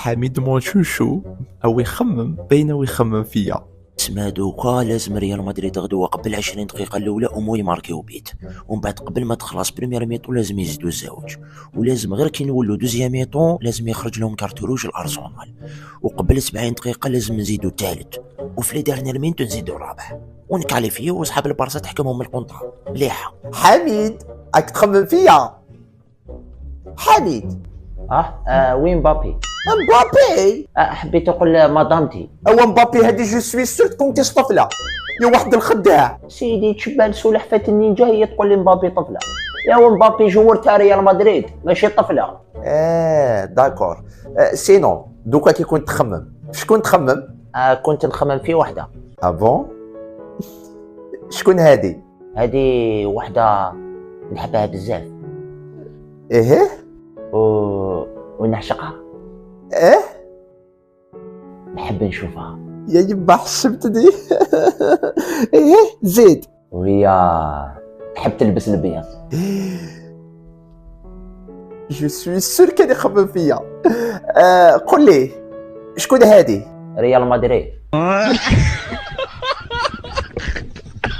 حميد مونشوشو او يخمم بينه ويخمم فيا. تسمى دوكا لازم ريال مدريد غدوة قبل 20 دقيقة الأولى أمو يماركيو بيت، ومن بعد قبل ما تخلص بريمير ميطون لازم يزيدو الزوج، ولازم غير كي نولو دوزيام ميطون لازم يخرج لهم كارت روج الأرسنال، وقبل 70 دقيقة لازم نزيدو الثالث، وفي لي ديرنيير مينوت نزيدو الرابع، ونكاليفيو وصحاب البارسا تحكمهم الكونطرا. مليحة حميد راك تخمم فيا. حميد وين مبابي؟ مبابي حبيت نقول مدامتي. هو مبابي هادي جو سوي سور تكون كاش طفله يا واحد الخداع. سيدي تشبه لسلحفاة النينجا هي تقول لي مبابي طفله. يا هو مبابي جوار تاع ريال مدريد ماشي طفله. داكور. سينو دوكا كي كنت تخمم شكون تخمم؟ كنت نخمم في وحده. بون شكون هادي؟ هذه وحده نحبها بزاف ايه ونعشقها، ايه نحب نشوفها. يا يبا حشمتني. ايه زيد. وهي تحب تلبس الابيض. جو سوي سور كان يخمم فيا. قول لي شكون هادي؟ ريال مدريد.